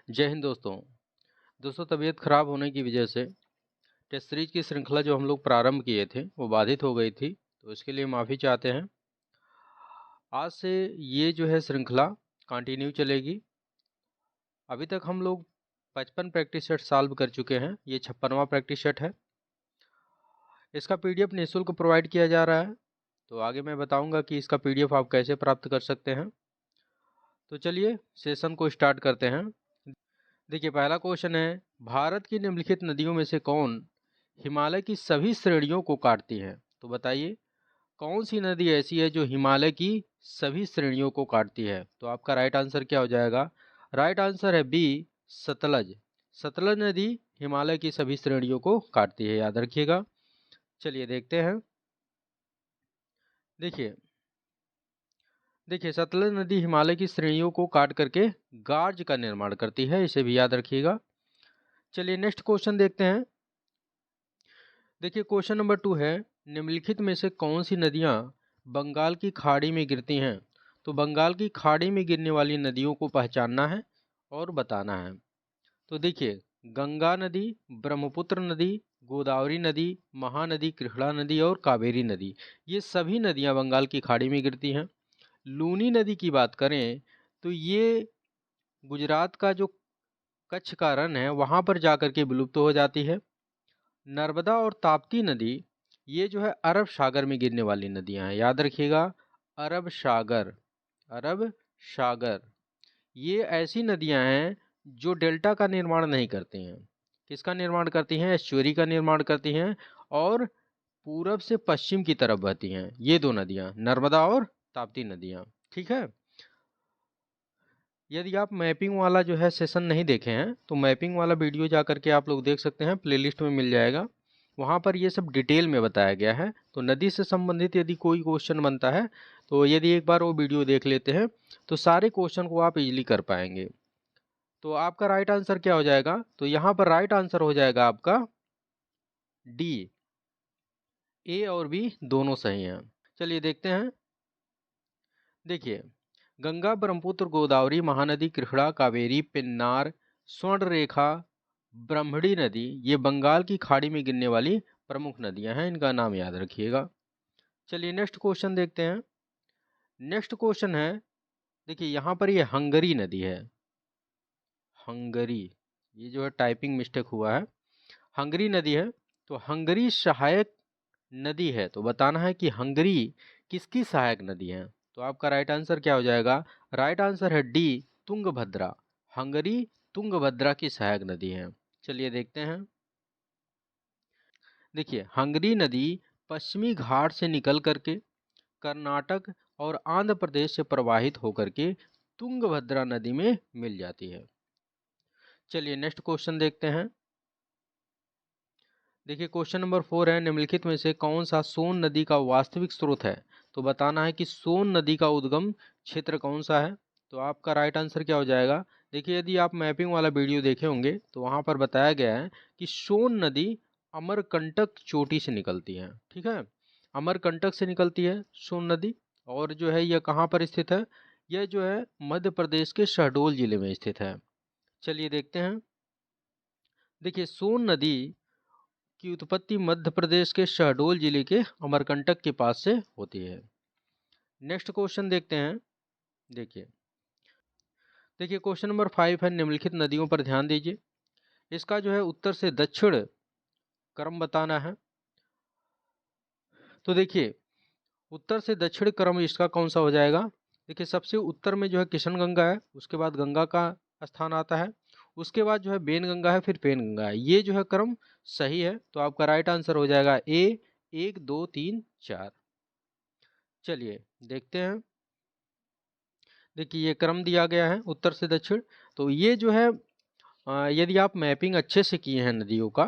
जय हिंद दोस्तों तबीयत खराब होने की वजह से टेस्ट सीरीज की श्रृंखला जो हम लोग प्रारंभ किए थे वो बाधित हो गई थी, तो इसके लिए माफ़ी चाहते हैं। आज से ये जो है श्रृंखला कंटिन्यू चलेगी। अभी तक हम लोग 55 प्रैक्टिस सेट सॉल्व कर चुके हैं, ये 56वां प्रैक्टिस सेट है। इसका पीडीएफ निःशुल्क प्रोवाइड किया जा रहा है, तो आगे मैं बताऊंगा कि इसका पीडीएफ आप कैसे प्राप्त कर सकते हैं। तो चलिए सेशन को स्टार्ट करते हैं। देखिए पहला क्वेश्चन है, भारत की निम्नलिखित नदियों में से कौन हिमालय की सभी श्रेणियों को काटती है? तो बताइए कौन सी नदी ऐसी है जो हिमालय की सभी श्रेणियों को काटती है? तो आपका राइट आंसर क्या हो जाएगा? राइट आंसर है बी, सतलज। सतलज नदी हिमालय की सभी श्रेणियों को काटती है, याद रखिएगा। चलिए देखते हैं। देखिए देखिए सतलज नदी हिमालय की श्रेणियों को काट करके गार्ज का निर्माण करती है, इसे भी याद रखिएगा। चलिए नेक्स्ट क्वेश्चन देखते हैं। देखिए क्वेश्चन नंबर 2 है, निम्नलिखित में से कौन सी नदियां बंगाल की खाड़ी में गिरती हैं? तो बंगाल की खाड़ी में गिरने वाली नदियों को पहचानना है और बताना है। तो देखिए गंगा नदी, ब्रह्मपुत्र नदी, गोदावरी नदी, महानदी, कृष्णा नदी और कावेरी नदी, ये सभी नदियां बंगाल की खाड़ी में गिरती हैं। लूनी नदी की बात करें तो ये गुजरात का जो कच्छ का रण है वहां पर जाकर के विलुप्त हो जाती है। नर्मदा और ताप्ती नदी ये जो है अरब सागर में गिरने वाली नदियां हैं, याद रखिएगा। अरब सागर, अरब सागर, ये ऐसी नदियां हैं जो डेल्टा का निर्माण नहीं करती हैं। किसका निर्माण करती हैं? एस्चुअरी का निर्माण करती हैं और पूरब से पश्चिम की तरफ बहती हैं। ये दो नदियां, नर्मदा और ताप्ती नदियां। ठीक है। यदि आप मैपिंग वाला जो है सेशन नहीं देखे हैं तो मैपिंग वाला वीडियो जा करके आप लोग देख सकते हैं, प्लेलिस्ट में मिल जाएगा। वहाँ पर ये सब डिटेल में बताया गया है। तो नदी से संबंधित यदि कोई क्वेश्चन बनता है तो यदि एक बार वो वीडियो देख लेते हैं तो सारे क्वेश्चन को आप इजीली कर पाएंगे। तो आपका राइट आंसर क्या हो जाएगा? तो यहाँ पर राइट आंसर हो जाएगा आपका डी। ए और बी दोनों सही हैं। चलिए देखते हैं। देखिए गंगा, ब्रह्मपुत्र, गोदावरी, महानदी, कृष्णा, कावेरी, पेन्नार, स्वर्णरेखा, ब्रह्मणी नदी ये बंगाल की खाड़ी में गिरने वाली प्रमुख नदियां हैं, इनका नाम याद रखिएगा। चलिए नेक्स्ट क्वेश्चन देखते हैं। नेक्स्ट क्वेश्चन है, देखिए यहाँ पर ये हंगरी नदी है। हंगरी, ये जो है टाइपिंग मिस्टेक हुआ है, हंगरी नदी है। तो हंगरी सहायक नदी है, तो बताना है कि हंगरी किसकी सहायक नदी है? तो आपका राइट आंसर क्या हो जाएगा? राइट आंसर है डी, तुंगभद्रा। हंगरी तुंगभद्रा की सहायक नदी है। चलिए देखते हैं। देखिए हंगरी नदी पश्चिमी घाट से निकल करके कर्नाटक और आंध्र प्रदेश से प्रवाहित होकर के तुंगभद्रा नदी में मिल जाती है। चलिए नेक्स्ट क्वेश्चन देखते हैं। देखिए क्वेश्चन नंबर 4 है, निम्नलिखित में से कौन सा सोन नदी का वास्तविक स्रोत है? तो बताना है कि सोन नदी का उद्गम क्षेत्र कौन सा है। तो आपका राइट आंसर क्या हो जाएगा? देखिए यदि आप मैपिंग वाला वीडियो देखे होंगे तो वहां पर बताया गया है कि सोन नदी अमरकंटक चोटी से निकलती है। ठीक है, अमरकंटक से निकलती है सोन नदी। और जो है यह कहाँ पर स्थित है? यह जो है मध्य प्रदेश के शहडोल जिले में स्थित है। चलिए देखते हैं। देखिए सोन नदी की उत्पत्ति मध्य प्रदेश के शहडोल जिले के अमरकंटक के पास से होती है। नेक्स्ट क्वेश्चन देखते हैं। देखिए देखिए क्वेश्चन नंबर 5 है, निम्नलिखित नदियों पर ध्यान दीजिए। इसका जो है उत्तर से दक्षिण क्रम बताना है। तो देखिए उत्तर से दक्षिण क्रम इसका कौन सा हो जाएगा? देखिए सबसे उत्तर में जो है किशनगंगा है, उसके बाद गंगा का स्थान आता है, उसके बाद जो है बेनगंगा है, फिर पेनगंगा है। ये जो है क्रम सही है, तो आपका राइट आंसर हो जाएगा ए, 1 2 3 4। चलिए देखते हैं। देखिए ये क्रम दिया गया है उत्तर से दक्षिण। तो ये जो है यदि आप मैपिंग अच्छे से किए हैं नदियों का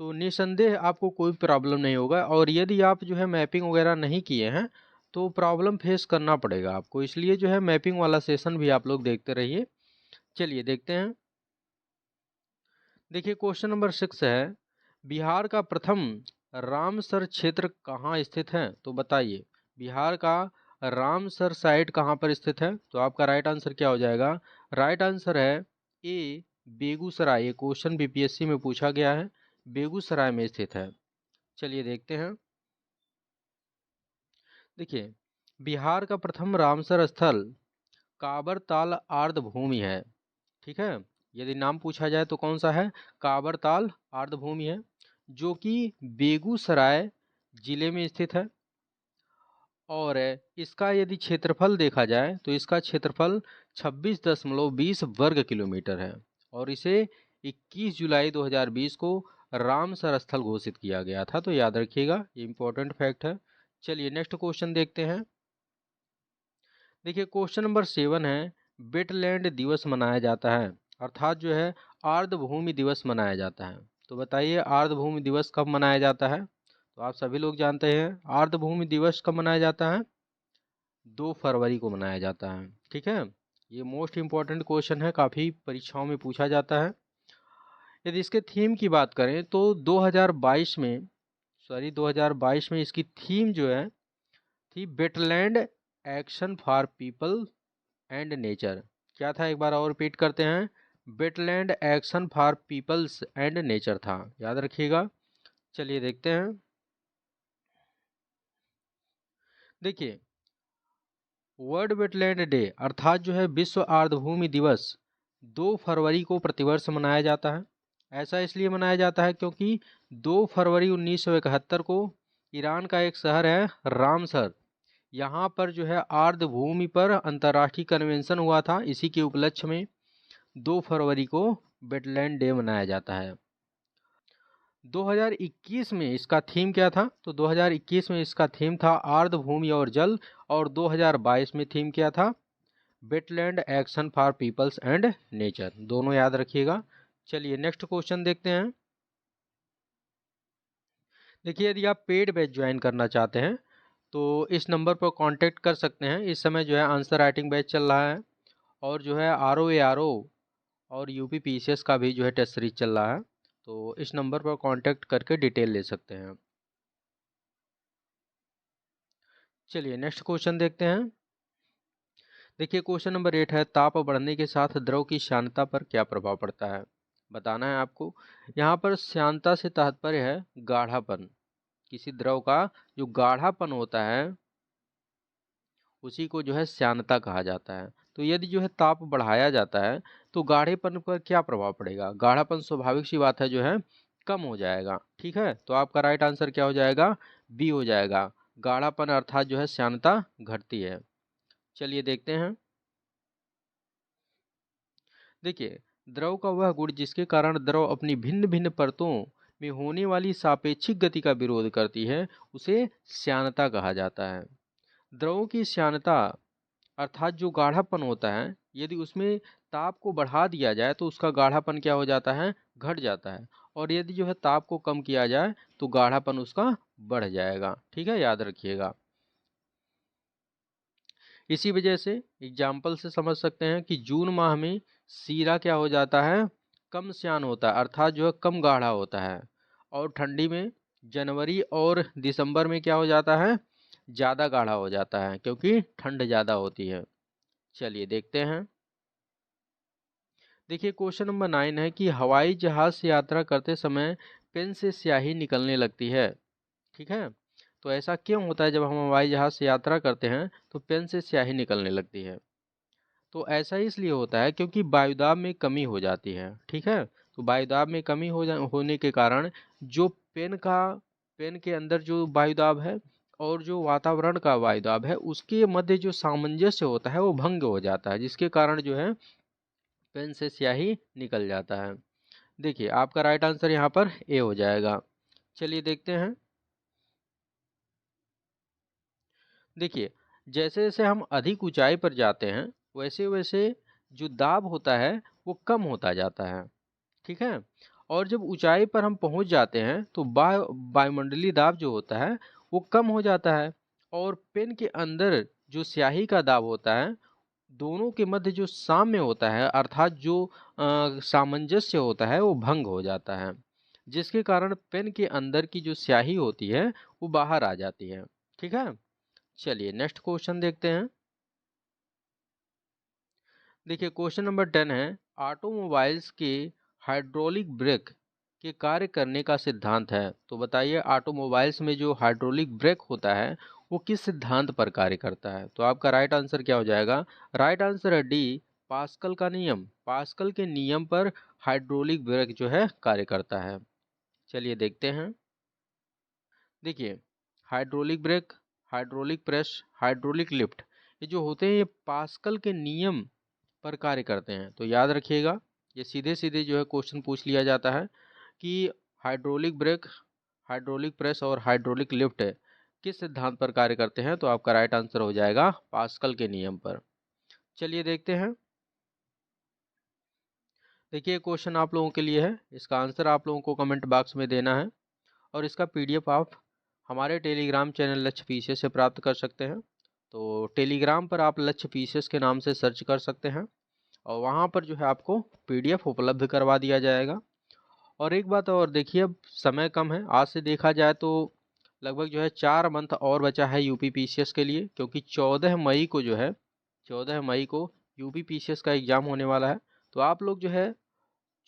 तो निसंदेह आपको कोई प्रॉब्लम नहीं होगा। और यदि आप जो है मैपिंग वगैरह नहीं किए हैं तो प्रॉब्लम फेस करना पड़ेगा आपको, इसलिए जो है मैपिंग वाला सेशन भी आप लोग देखते रहिए। चलिए देखते हैं। देखिए क्वेश्चन नंबर 6 है, बिहार का प्रथम रामसर क्षेत्र कहाँ स्थित है? तो बताइए बिहार का रामसर साइट कहाँ पर स्थित है? तो आपका राइट आंसर क्या हो जाएगा? राइट आंसर है ए बेगूसराय, ये क्वेश्चन बीपीएससी में पूछा गया है, बेगूसराय में स्थित है। चलिए देखते हैं। देखिए, बिहार का प्रथम रामसर स्थल काबर ताल आर्द्र भूमि है। ठीक है, यदि नाम पूछा जाए तो कौन सा है? काबर ताल आर्द्र भूमि है, जो कि बेगूसराय जिले में स्थित है। और इसका यदि क्षेत्रफल देखा जाए तो इसका क्षेत्रफल 26.20 वर्ग किलोमीटर है, और इसे 21 जुलाई 2020 को रामसर स्थल घोषित किया गया था। तो याद रखिएगा, ये इंपॉर्टेंट फैक्ट है। चलिए नेक्स्ट क्वेश्चन देखते हैं। देखिए क्वेश्चन नंबर 7 है, वेटलैंड दिवस मनाया जाता है, अर्थात जो है आर्द्र भूमि दिवस मनाया जाता है। तो बताइए आर्द्र भूमि दिवस कब मनाया जाता है? तो आप सभी लोग जानते हैं आर्द्र भूमि दिवस कब मनाया जाता है? 2 फरवरी को मनाया जाता है। ठीक है, ये मोस्ट इम्पॉर्टेंट क्वेश्चन है, काफ़ी परीक्षाओं में पूछा जाता है। यदि इसके थीम की बात करें तो 2022 में इसकी थीम जो है थी wetland action for people and nature. क्या था, एक बार और रिपीट करते हैं, wetland action for peoples and nature था, याद रखिएगा। चलिए देखते हैं। देखिए, वर्ल्ड वेटलैंड डे अर्थात जो है विश्व आर्द्रभूमि दिवस 2 फरवरी को प्रतिवर्ष मनाया जाता है। ऐसा इसलिए मनाया जाता है क्योंकि 2 फरवरी 1971 को ईरान का एक शहर है रामसर, यहाँ पर जो है आर्द्रभूमि पर अंतर्राष्ट्रीय कन्वेंशन हुआ था। इसी के उपलक्ष्य में 2 फरवरी को वेटलैंड डे मनाया जाता है। 2021 में इसका थीम क्या था? तो 2021 में इसका थीम था आर्द्र भूमि और जल, और 2022 में थीम क्या था? Wetland action for peoples and nature, दोनों याद रखिएगा। चलिए नेक्स्ट क्वेश्चन देखते हैं। देखिए, यदि आप पेड बैच ज्वाइन करना चाहते हैं तो इस नंबर पर कांटेक्ट कर सकते हैं। इस समय जो है आंसर राइटिंग बैच चल रहा है, और जो है RO ARO और UP PCS का भी जो है टेस्ट सीरीज चल रहा है। तो इस नंबर पर कांटेक्ट करके डिटेल ले सकते हैं। चलिए नेक्स्ट क्वेश्चन देखते हैं। देखिए क्वेश्चन नंबर 8 है, ताप बढ़ने के साथ द्रव की श्यानता पर क्या प्रभाव पड़ता है? बताना है आपको। यहाँ पर श्यानता से तात्पर्य है गाढ़ापन। किसी द्रव का जो गाढ़ापन होता है उसी को जो है श्यानता कहा जाता है। तो यदि जो है ताप बढ़ाया जाता है तो गाढ़ेपन पर क्या प्रभाव पड़ेगा? गाढ़ापन स्वाभाविक सी बात है जो है कम हो जाएगा। ठीक है, तो आपका राइट आंसर क्या हो जाएगा? बी हो जाएगा। गाढ़ापन अर्थात जो है श्यानता घटती है। चलिए देखते हैं। देखिए, द्रव का वह गुण जिसके कारण द्रव अपनी भिन्न भिन्न परतों में होने वाली सापेक्षिक गति का विरोध करती है उसे श्यानता कहा जाता है। द्रवों की श्यानता अर्थात जो गाढ़ापन होता है, यदि उसमें ताप को बढ़ा दिया जाए तो उसका गाढ़ापन क्या हो जाता है? घट जाता है। और यदि जो है ताप को कम किया जाए तो गाढ़ापन उसका बढ़ जाएगा। ठीक है, याद रखिएगा। इसी वजह से एग्जाम्पल से समझ सकते हैं कि जून माह में सीरा क्या हो जाता है? कम श्यान होता है, अर्थात जो है कम गाढ़ा होता है। और ठंडी में जनवरी और दिसंबर में क्या हो जाता है? ज़्यादा गाढ़ा हो जाता है, क्योंकि ठंड ज़्यादा होती है। चलिए देखते हैं। देखिए क्वेश्चन नंबर 9 है कि हवाई जहाज से यात्रा करते समय पेन से स्याही निकलने लगती है। ठीक है, तो ऐसा क्यों होता है? जब हम हवाई जहाज से यात्रा करते हैं तो पेन से स्याही निकलने लगती है। तो ऐसा इसलिए होता है क्योंकि वायुदाब में कमी हो जाती है। ठीक है, तो वायुदाब में कमी होने के कारण जो पेन के अंदर जो वायुदाब है और जो वातावरण का वायुदाब है उसके मध्य जो सामंजस्य होता है वो भंग हो जाता है, जिसके कारण जो है पेन से स्याही निकल जाता है। देखिए आपका राइट आंसर यहाँ पर ए हो जाएगा। चलिए देखते हैं। देखिए, जैसे जैसे हम अधिक ऊंचाई पर जाते हैं वैसे वैसे जो दाब होता है वो कम होता जाता है। ठीक है, और जब ऊंचाई पर हम पहुंच जाते हैं तो वायुमंडलीय दाब जो होता है वो कम हो जाता है, और पेन के अंदर जो स्याही का दाब होता है दोनों के मध्य जो साम्य होता है अर्थात जो सामंजस्य होता है वो भंग हो जाता है, जिसके कारण पेन के अंदर की जो स्याही होती है वो बाहर आ जाती है। ठीक है, चलिए नेक्स्ट क्वेश्चन देखते हैं। देखिए क्वेश्चन नंबर 10 है, ऑटोमोबाइल्स के हाइड्रोलिक ब्रेक के कार्य करने का सिद्धांत है। तो बताइए ऑटोमोबाइल्स में जो हाइड्रोलिक ब्रेक होता है वो किस सिद्धांत पर कार्य करता है। तो आपका राइट आंसर क्या हो जाएगा? राइट आंसर है डी, पास्कल का नियम। पास्कल के नियम पर हाइड्रोलिक ब्रेक जो है कार्य करता है। चलिए देखते हैं। देखिए, hydraulic brake, hydraulic press, hydraulic lift, ये जो होते हैं ये पास्कल के नियम पर कार्य करते हैं। तो याद रखिएगा, ये सीधे सीधे जो है क्वेश्चन पूछ लिया जाता है कि हाइड्रोलिक ब्रेक, हाइड्रोलिक प्रेस और हाइड्रोलिक लिफ्ट है किस सिद्धांत पर कार्य करते हैं। तो आपका राइट आंसर हो जाएगा पास्कल के नियम पर। चलिए देखते हैं। देखिए क्वेश्चन आप लोगों के लिए है, इसका आंसर आप लोगों को कमेंट बॉक्स में देना है और इसका पीडीएफ आप हमारे टेलीग्राम चैनल लक्ष्य पीसीएस से प्राप्त कर सकते हैं। तो टेलीग्राम पर आप लक्ष्य पीसीएस के नाम से सर्च कर सकते हैं और वहाँ पर जो है आपको पीडीएफ उपलब्ध करवा दिया जाएगा। और एक बात और देखिए, अब समय कम है, आज से देखा जाए तो लगभग जो है 4 मंथ और बचा है यूपी पीसीएस के लिए, क्योंकि 14 मई को जो है 14 मई को यूपी पीसीएस का एग्ज़ाम होने वाला है। तो आप लोग जो है,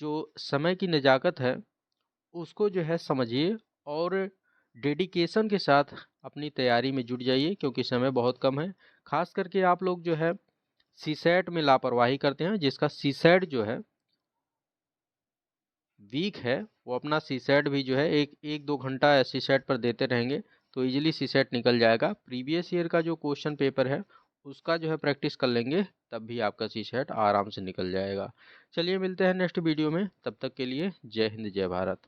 जो समय की नज़ाकत है उसको जो है समझिए और डेडिकेशन के साथ अपनी तैयारी में जुट जाइए, क्योंकि समय बहुत कम है। खास करके आप लोग जो है सीसैट में लापरवाही करते हैं, जिसका सीसैट जो है वीक है, वो अपना सीसैट भी जो है एक दो घंटा सीसैट पर देते रहेंगे तो इजीली सीसैट निकल जाएगा। प्रीवियस ईयर का जो क्वेश्चन पेपर है उसका जो है प्रैक्टिस कर लेंगे, तब भी आपका सीसैट आराम से निकल जाएगा। चलिए मिलते हैं नेक्स्ट वीडियो में, तब तक के लिए जय हिंद जय भारत।